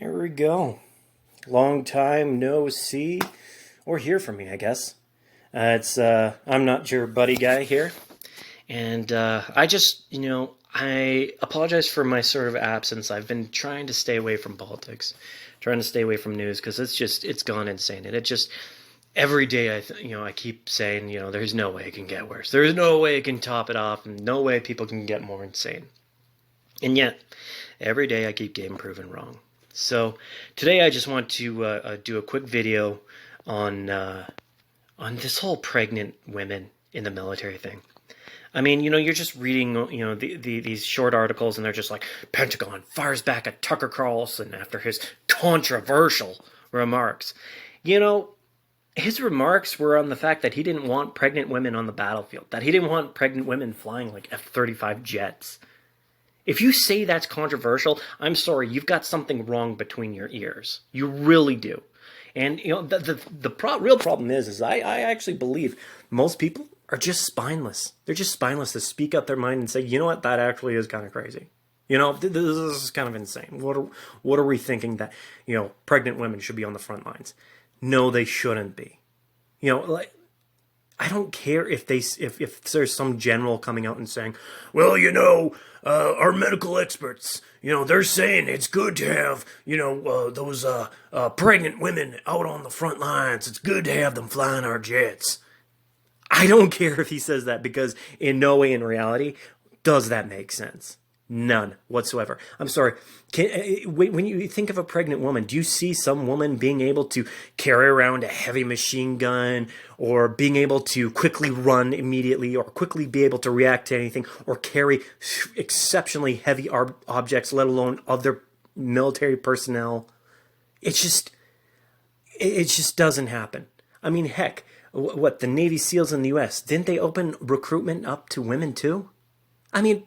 Here we go. Long time no see or hear from me, I guess. I'm not your buddy guy here. And I apologize for my sort of absence. I've been trying to stay away from politics, trying to stay away from news because it's gone insane. And it just, every day I keep saying, there's no way it can get worse. There's no way it can top it off, and no way people can get more insane. And yet, every day I keep getting proven wrong. So today I just want to do a quick video on this whole pregnant women in the military thing. I mean, you're just reading, these short articles, and they're just like, Pentagon fires back at Tucker Carlson after his controversial remarks. His remarks were on the fact that he didn't want pregnant women on the battlefield, that he didn't want pregnant women flying like F-35 jets. If you say that's controversial, I'm sorry, you've got something wrong between your ears. You really do. And, the real problem is I actually believe most people are just spineless. They're just spineless to speak out their mind and say, you know what, that actually is kind of crazy. This is kind of insane. What are we thinking that, pregnant women should be on the front lines? No, they shouldn't be. I don't care if there's some general coming out and saying, well, our medical experts, they're saying it's good to have, those pregnant women out on the front lines. It's good to have them flying our jets. I don't care if he says that, because in no way in reality does that make sense. None whatsoever. I'm sorry. When you think of a pregnant woman, do you see some woman being able to carry around a heavy machine gun, or being able to quickly run immediately, or quickly be able to react to anything, or carry exceptionally heavy objects, let alone other military personnel? It just doesn't happen. I mean, heck, what, the Navy SEALs in the U.S., didn't they open recruitment up to women too? I mean,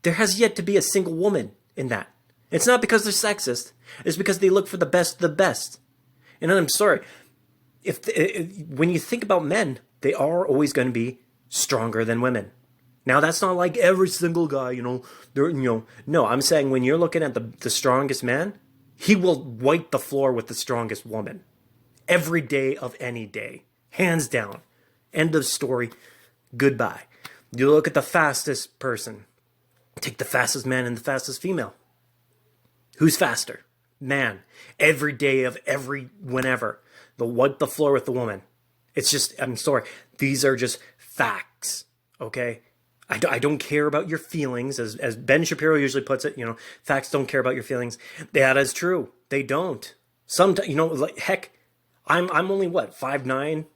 there has yet to be a single woman in that. It's not because they're sexist. It's because they look for the best of the best. And I'm sorry, when you think about men, they are always going to be stronger than women. Now, that's not like every single guy, No, I'm saying when you're looking at the strongest man, he will wipe the floor with the strongest woman. Every day of any day. Hands down. End of story. Goodbye. You look at the fastest person. Take the fastest man and the fastest female. Who's faster? Man. Every day of whenever. They'll wipe the floor with the woman. It's just, I'm sorry. These are just facts. Okay? I don't care about your feelings. As Ben Shapiro usually puts it, facts don't care about your feelings. That is true. They don't. Sometimes, heck, I'm only, 5'9"?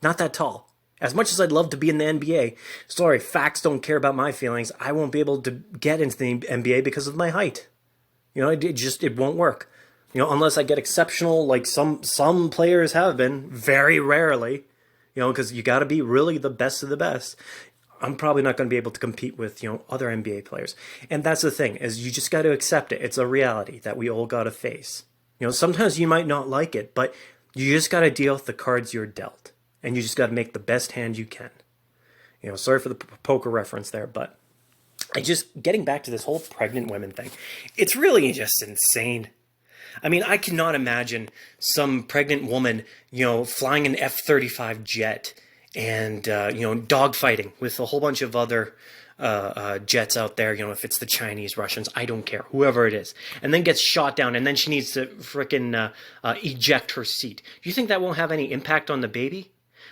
Not that tall. As much as I'd love to be in the NBA, sorry, facts don't care about my feelings. I won't be able to get into the NBA because of my height. It won't work. Unless I get exceptional, like some players have been, very rarely, because you got to be really the best of the best. I'm probably not going to be able to compete with, other NBA players. And that's the thing, is you just got to accept it. It's a reality that we all got to face. Sometimes you might not like it, but you just got to deal with the cards you're dealt. And you just got to make the best hand you can. Sorry for the poker reference there, but getting back to this whole pregnant women thing, it's really just insane. I mean, I cannot imagine some pregnant woman, flying an F-35 jet and, dogfighting with a whole bunch of other jets out there, if it's the Chinese, Russians, I don't care, whoever it is, and then gets shot down, and then she needs to frickin' eject her seat. Do you think that won't have any impact on the baby?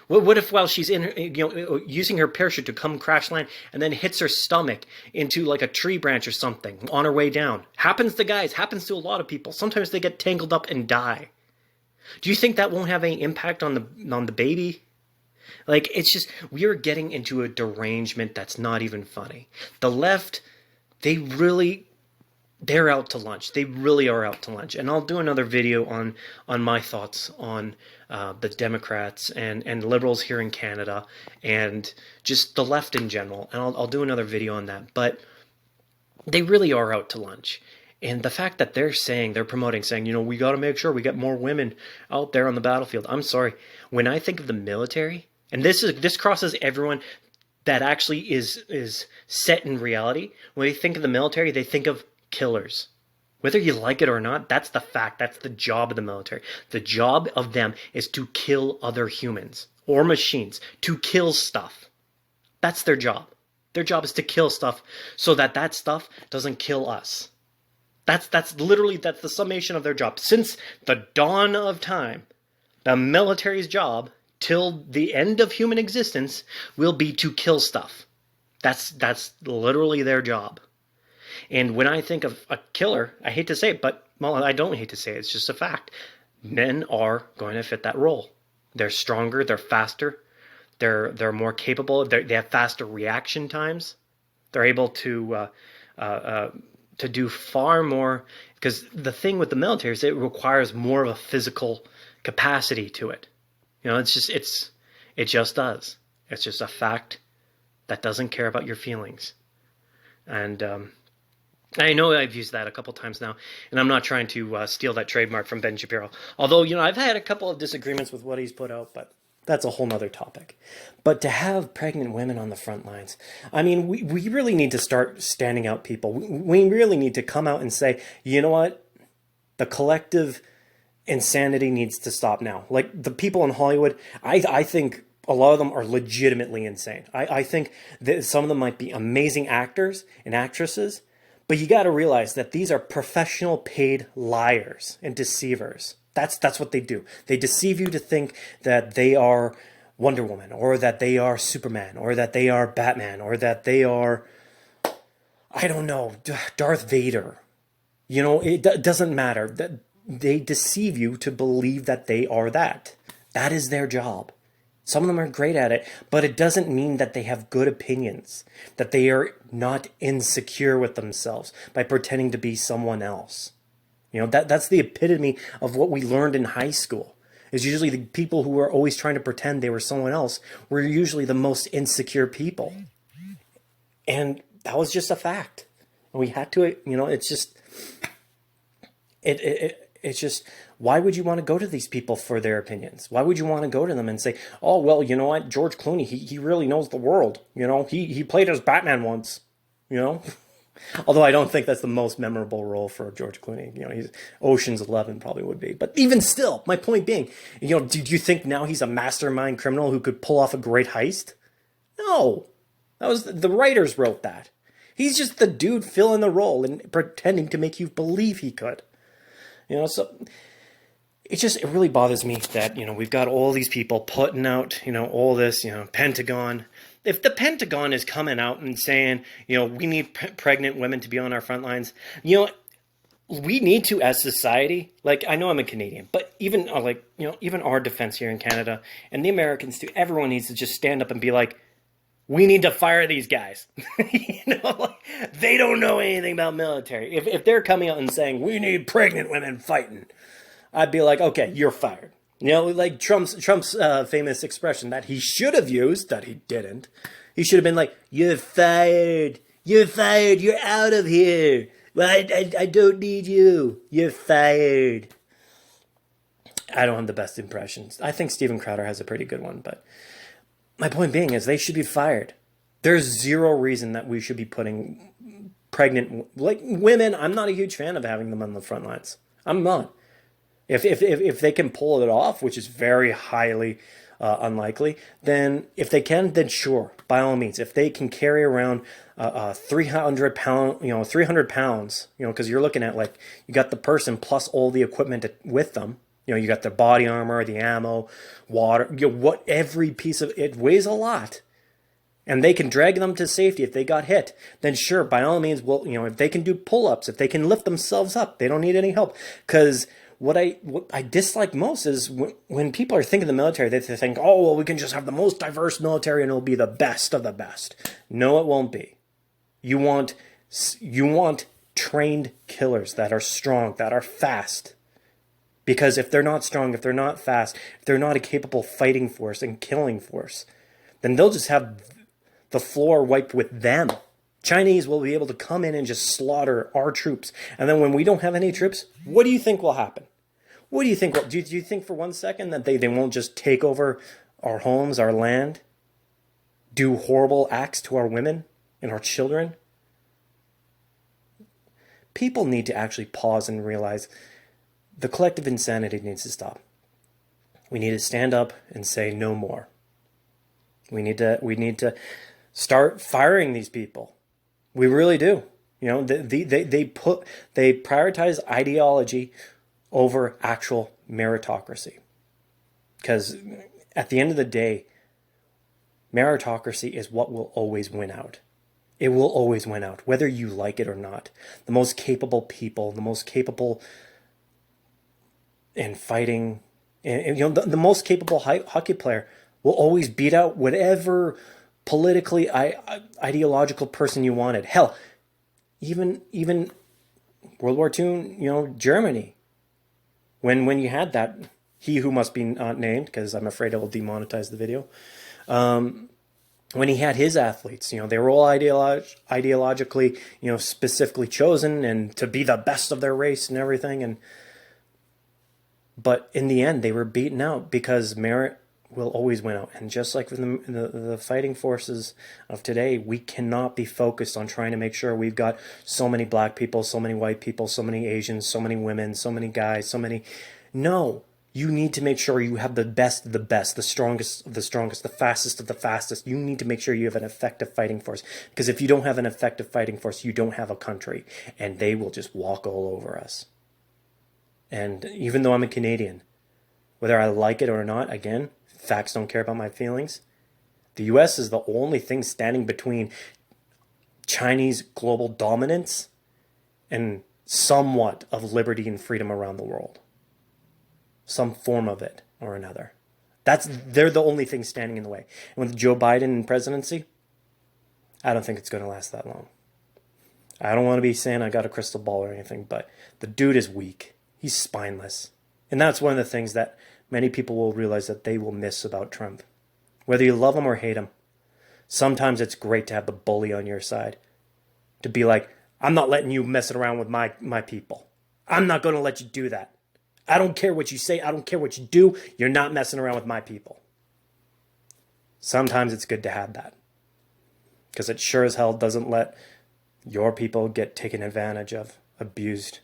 What if while she's using her parachute to come crash land, and then hits her stomach into like a tree branch or something on her way down? Happens to guys, happens to a lot of people. Sometimes they get tangled up and die. Do you think that won't have any impact on the baby? It's just, we are getting into a derangement that's not even funny. The left, they're out to lunch. They really are out to lunch. And I'll do another video on my thoughts on the Democrats and liberals here in Canada, and just the left in general. And I'll do another video on that. But they really are out to lunch. And the fact that they're promoting, saying, we got to make sure we get more women out there on the battlefield. I'm sorry. When I think of the military, and this crosses everyone that actually is set in reality. When they think of the military, they think of killers. Whether you like it or not, that's the fact. That's the job of the military. The job of them is to kill other humans or machines, to kill stuff. That's their job. Their job is to kill stuff so that that stuff doesn't kill us. That's the summation of their job. Since the dawn of time, the military's job till the end of human existence will be to kill stuff. That's literally their job. And when I think of a killer, I hate to say it, but well, I don't hate to say it. It's just a fact. Men are going to fit that role. They're stronger. They're faster. They're more capable. They have faster reaction times. They're able to do far more, because the thing with the military is it requires more of a physical capacity to it. You know, it just does. It's just a fact that doesn't care about your feelings. And I know I've used that a couple times now, and I'm not trying to steal that trademark from Ben Shapiro. Although, you know, I've had a couple of disagreements with what he's put out, but that's a whole nother topic. But to have pregnant women on the front lines, I mean, we really need to start standing out, people. We really need to come out and say, you know what? The collective insanity needs to stop now. Like the people in Hollywood, I think a lot of them are legitimately insane. I think that some of them might be amazing actors and actresses, but you got to realize that these are professional paid liars and deceivers. That's what they do. They deceive you to think that they are Wonder Woman, or that they are Superman, or that they are Batman, or that they are, I don't know, Darth Vader. You know, it doesn't matter. They deceive you to believe that they are that. That is their job. Some of them are great at it, but it doesn't mean that they have good opinions, that they are not insecure with themselves by pretending to be someone else. You know, that's the epitome of what we learned in high school. Is usually the people who were always trying to pretend they were someone else were usually the most insecure people. And that was just a fact. We had to, you know, it's just, it's just, why would you want to go to these people for their opinions? Why would you want to go to them and say, oh, well, you know what, George Clooney, he really knows the world. You know, he played as Batman once, you know. Although I don't think that's the most memorable role for George Clooney. You know, he's Ocean's 11 probably would be. But even still, my point being, you know, did you think now he's a mastermind criminal who could pull off a great heist? No. That was the writers wrote that. He's just the dude filling the role and pretending to make you believe he could. You know, so it really bothers me that, you know, we've got all these people putting out, you know, all this, you know, Pentagon. If the Pentagon is coming out and saying, you know, we need pregnant women to be on our front lines, you know, we need to, as society, like, I know I'm a Canadian, but even like, you know, even our defense here in Canada and the Americans too, everyone needs to just stand up and be like, we need to fire these guys. You know, like, they don't know anything about military. If they're coming out and saying, we need pregnant women fighting, I'd be like, okay, you're fired. You know, like Trump's famous expression that he should have used, that he didn't. He should have been like, you're fired. You're fired. You're out of here. Well, I don't need you. You're fired. I don't have the best impressions. I think Steven Crowder has a pretty good one, but my point being is they should be fired. There's zero reason that we should be putting pregnant, like women, I'm not a huge fan of having them on the front lines. I'm not. If they can pull it off, which is very highly unlikely, then if they can, then sure, by all means. If they can carry around 300 pounds, you know, because you're looking at, like, you got the person plus all the equipment with them. You know, you got the body armor, the ammo, water, you know, every piece of it weighs a lot. And they can drag them to safety if they got hit, then sure, by all means, well, you know, if they can do pull-ups, if they can lift themselves up, they don't need any help. Because what I dislike most is when people are thinking of the military, they think, oh, well, we can just have the most diverse military and it'll be the best of the best. No, it won't be. You want trained killers that are strong, that are fast. Because if they're not strong, if they're not fast, if they're not a capable fighting force and killing force, then they'll just have the floor wiped with them. Chinese will be able to come in and just slaughter our troops. And then when we don't have any troops, what do you think will happen? What do you think? Do you think for 1 second that they won't just take over our homes, our land, do horrible acts to our women and our children? People need to actually pause and realize the collective insanity needs to stop. We need to stand up and say no more. We need to start firing these people. We really do. You know, they prioritize ideology over actual meritocracy. Because at the end of the day, meritocracy is what will always win out. It will always win out, whether you like it or not. The most capable people, the most capable in fighting, and you know, the most capable hockey player will always beat out whatever politically ideological person you wanted. Hell, even World War II, you know, Germany, when you had that, he who must be not named, because I'm afraid it will demonetize the video, when he had his athletes, you know, they were all ideologically, you know, specifically chosen and to be the best of their race and everything, but in the end they were beaten out because merit will always win out. And just like the fighting forces of today, we cannot be focused on trying to make sure we've got so many black people, so many white people, so many Asians, so many women, so many guys, so many. No, you need to make sure you have the best of the best, the strongest of the strongest, the fastest of the fastest. You need to make sure you have an effective fighting force, because if you don't have an effective fighting force, you don't have a country, and they will just walk all over us. And even though I'm a Canadian, whether I like it or not, again, facts don't care about my feelings. The US is the only thing standing between Chinese global dominance and somewhat of liberty and freedom around the world. Some form of it or another. They're the only thing standing in the way. And with Joe Biden in presidency, I don't think it's going to last that long. I don't want to be saying I got a crystal ball or anything, but the dude is weak. He's spineless. And that's one of the things that many people will realize that they will miss about Trump. Whether you love him or hate him, sometimes it's great to have the bully on your side. To be like, I'm not letting you mess around with my people. I'm not going to let you do that. I don't care what you say. I don't care what you do. You're not messing around with my people. Sometimes it's good to have that. Because it sure as hell doesn't let your people get taken advantage of, abused,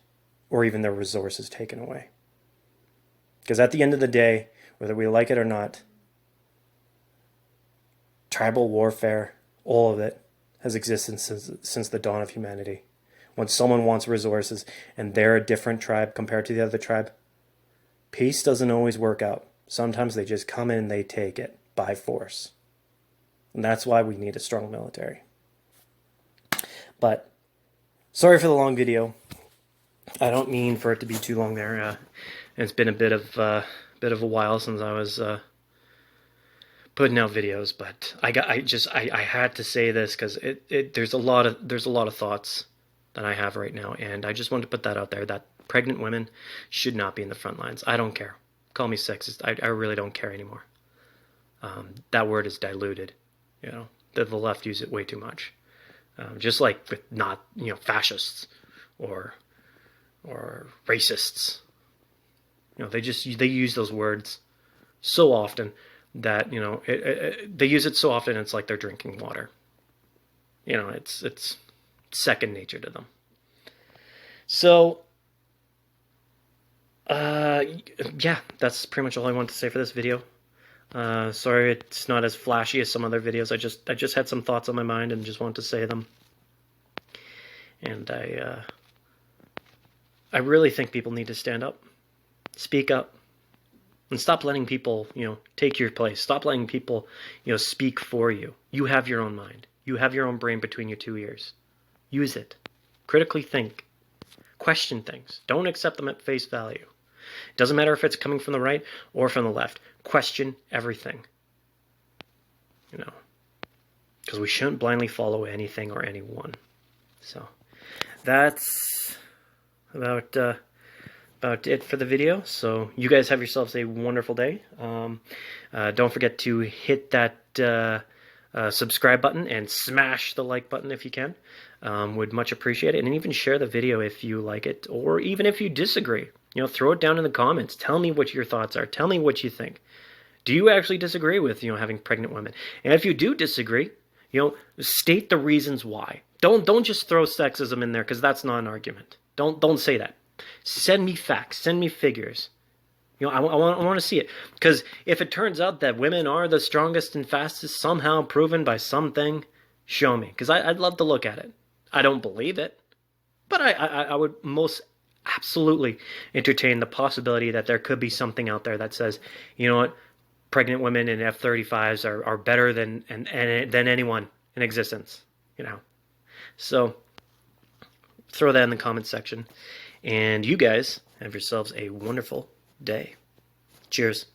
or even their resources taken away. Because at the end of the day, whether we like it or not, tribal warfare, all of it, has existed since the dawn of humanity. When someone wants resources and they're a different tribe compared to the other tribe, peace doesn't always work out. Sometimes they just come in and they take it by force. And that's why we need a strong military. But, sorry for the long video. I don't mean for it to be too long there. It's been a bit of a while since I was putting out videos, but I had to say this because there's a lot of thoughts that I have right now, and I just wanted to put that out there, that pregnant women should not be in the front lines. I don't care. Call me sexist. I really don't care anymore. That word is diluted. You know, the left use it way too much. Just like with not, you know, fascists or racists. You know, they use those words so often that, you know, they use it so often it's like they're drinking water. You know, it's second nature to them. So, yeah, that's pretty much all I want to say for this video. Sorry it's not as flashy as some other videos. I just had some thoughts on my mind and just wanted to say them. And I really think people need to stand up, speak up, and stop letting people, you know, take your place. Stop letting people, you know, speak for you. You have your own mind. You have your own brain between your two ears. Use it. Critically think. Question things. Don't accept them at face value. It doesn't matter if it's coming from the right or from the left. Question everything. You know, because we shouldn't blindly follow anything or anyone. So that's about it for the video. So you guys have yourselves a wonderful day. Don't forget to hit that subscribe button and smash the like button if you can. Would much appreciate it. And even share the video if you like it, or even if you disagree. You know, throw it down in the comments. Tell me what your thoughts are. Tell me what you think. Do you actually disagree with, you know, having pregnant women? And if you do disagree, State the reasons why. Don't just throw sexism in there because that's not an argument. Don't say that. Send me facts. Send me figures. I want to see it. Because if it turns out that women are the strongest and fastest, somehow proven by something, show me. Because I'd love to look at it. I don't believe it. But I would most absolutely entertain the possibility that there could be something out there that says, you know what, pregnant women in F-35s are better than anyone in existence. So throw that in the comments section. And you guys have yourselves a wonderful day. Cheers.